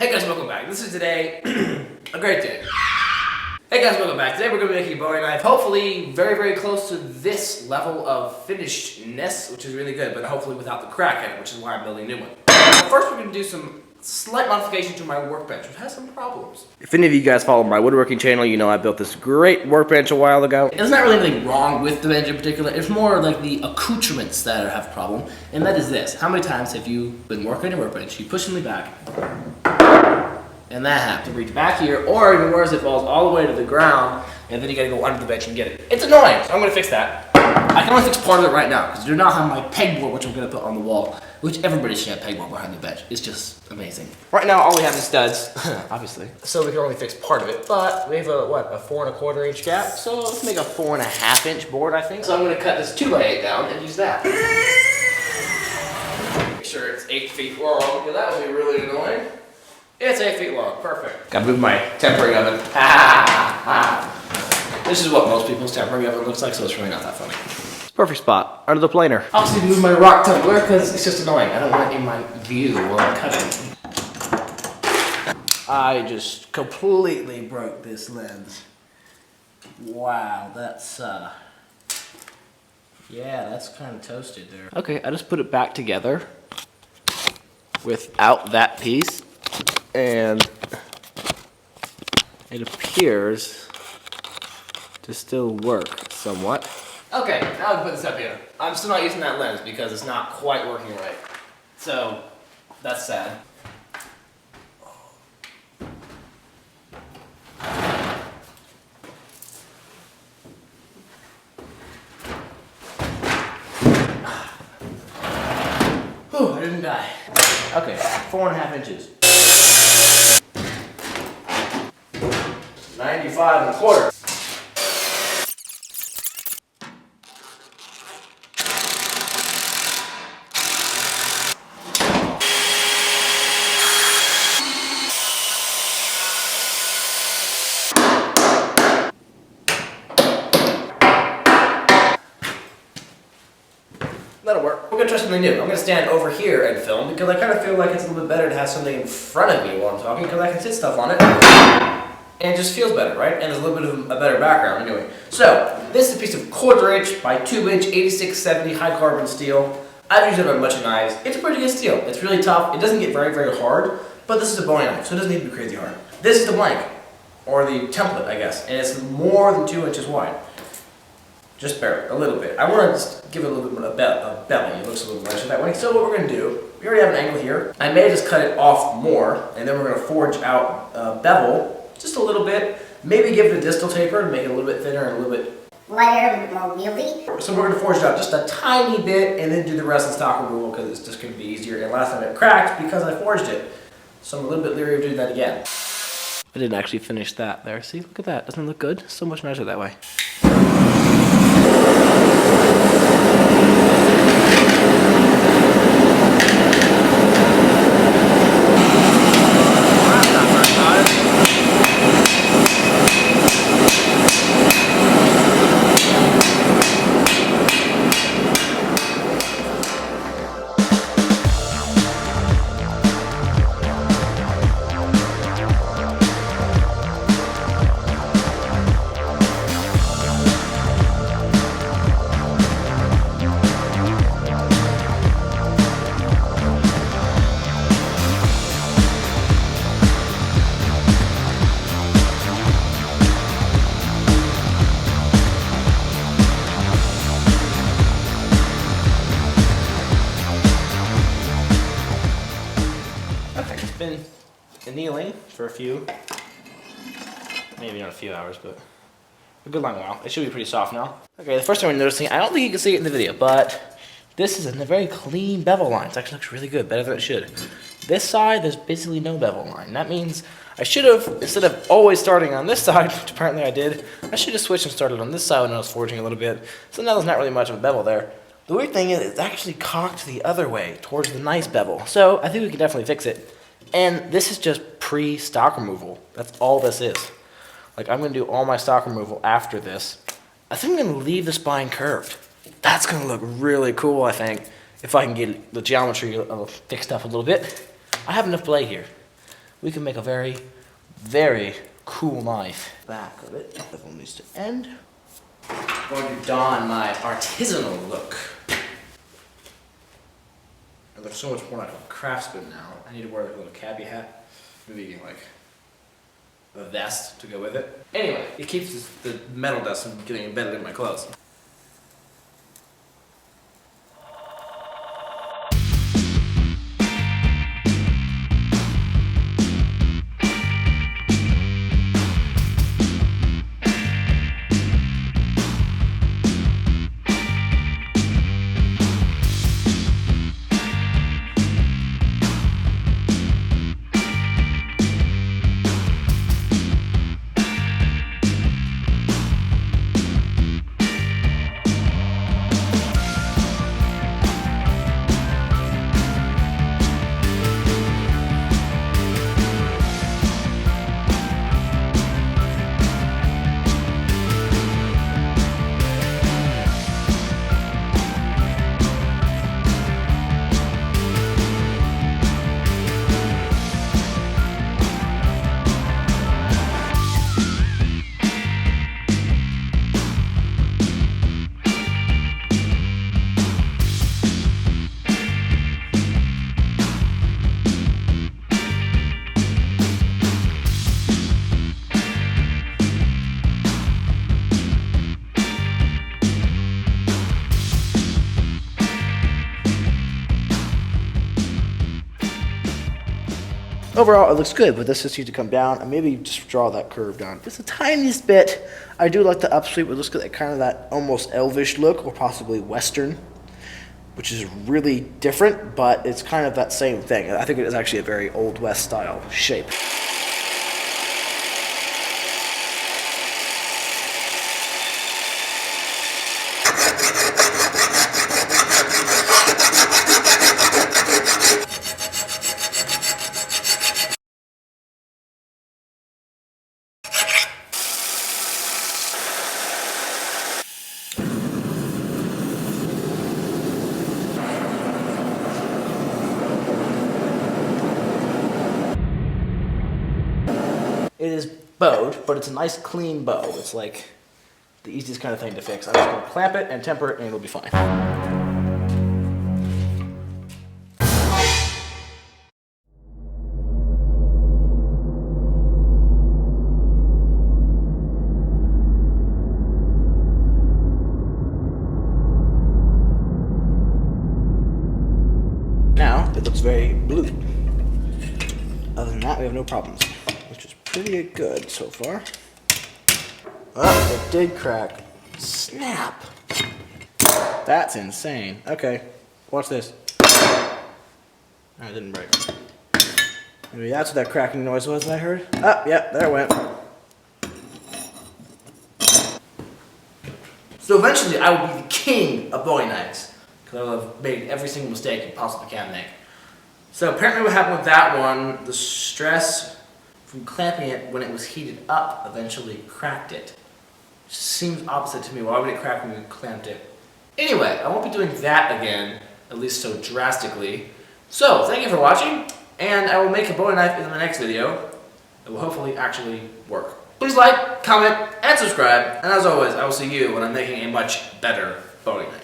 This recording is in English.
Hey guys, welcome back. This is today a great day. Hey guys, welcome back. Today we're going to be making a bowie knife, hopefully very close to this level of finishedness, which is really good, but hopefully without the crack in it, which is why I'm building a new one. First we're going to do some slight modification to my workbench, which has some problems. If any of you guys follow my woodworking channel, you know I built this great workbench a while ago. There's not really anything wrong with the bench in particular, it's more like the accoutrements that have a problem, and that is this. How many times have you been working on your workbench, you push something back, and that happens to reach back here, or even worse, it falls all the way to the ground, and then you gotta go under the bench and get it. It's annoying, so I'm gonna fix that. I can only fix part of it right now, because I do not have my pegboard, which I'm gonna put on the wall, which everybody should have pegboard behind the bench. It's just amazing. Right now, all we have is studs, obviously, so we can only fix part of it, but we have a 4 1/4 inch gap, so let's make a 4 1/2 inch board, I think. So I'm gonna cut this 2x8 down and use that. Make sure it's 8 feet long, because that would be really annoying. It's 8 feet long, perfect. Gotta move my tempering oven. This is what most people's tempering oven looks like, so it's really not that funny. It's a perfect spot, under the planer. I also need to move my rock tumbler, because it's just annoying. I don't want it in my view while I'm cutting. I just completely broke this lens. Wow, that's, yeah, that's kind of toasted there. Okay, I just put it back together without that piece. And it appears to still work somewhat. Okay, now I can put this up here. I'm still not using that lens because it's not quite working right. So, that's sad. Whew, I didn't die. Okay, 4 1/2 inches. 95 1/4. That'll work. We're gonna try something new. I'm gonna stand over here and film because I kind of feel like it's a little bit better to have something in front of me while I'm talking because I can sit stuff on it. And it just feels better, right? And there's a little bit of a better background anyway. So, this is a piece of 1/4 inch by 2 inch 8670 high carbon steel. I've used it on a bunch of knives. It's a pretty good steel. It's really tough. It doesn't get very hard, but this is a bowie knife, so it doesn't need to be crazy hard. This is the blank, or the template, I guess, and it's more than 2 inches wide. Just barely, a little bit. I want to just give it a little bit of a belly. It looks a little nicer that way. So what we're going to do, we already have an angle here. I may just cut it off more, and then we're going to forge out a bevel, just a little bit. Maybe give it a distal taper and make it a little bit thinner and a little bit lighter, more wieldy. So we're going to forge it out just a tiny bit, and then do the rest in stock removal because it's just going to be easier. And last time it cracked because I forged it. So I'm a little bit leery of doing that again. I didn't actually finish that there. See, look at that. Doesn't it look good? So much nicer that way. Been annealing for maybe not a few hours, but a good long while. It should be pretty soft now. Okay, the first thing we're noticing, I don't think you can see it in the video, but this is a very clean bevel line. It actually looks really good, better than it should. This side, there's basically no bevel line. That means I should have, instead of always starting on this side, which apparently I did, I should have switched and started on this side when I was forging a little bit. So now there's not really much of a bevel there. The weird thing is it's actually cocked the other way, towards the nice bevel. So I think we can definitely fix it. And this is just pre-stock removal. That's all this is. Like, I'm going to do all my stock removal after this. I think I'm going to leave the spine curved. That's going to look really cool, I think, if I can get the geometry fixed up a little bit. I have enough blade here. we can make a very, very cool knife. Back of it, that one needs to end. I'm going to don my artisanal look. I look so much more like a craftsman now. I need to wear a little cabbie hat. Maybe like a vest to go with it. Anyway, it keeps the metal dust from getting embedded in my clothes. Overall, it looks good, but this just needs to come down and maybe just draw that curve down just the tiniest bit. I do like the upsweep. It looks good, like kind of that almost elvish look, or possibly Western, which is really different, but it's kind of that same thing. I think it is actually a very Old West style shape. It is bowed, but it's a nice clean bow. It's like the easiest kind of thing to fix. I'm just going to clamp it and temper it and it'll be fine. Now it looks very blue. Other than that, we have no problems, which is pretty good so far. Oh, it did crack. Snap. That's insane. Okay, watch this. Oh, it didn't break. Maybe that's what that cracking noise was I heard. Oh, yeah, there it went. So eventually I will be the king of bowie knives, because I will have made every single mistake you possibly can make. So apparently what happened with that one, the stress from clamping it when it was heated up eventually cracked it. Seems opposite to me. Why would it crack when we clamped it? Anyway, I won't be doing that again, at least so drastically. So, thank you for watching, and I will make a bowie knife in my next video. It will hopefully actually work. Please like, comment, and subscribe, and as always, I will see you when I'm making a much better bowie knife.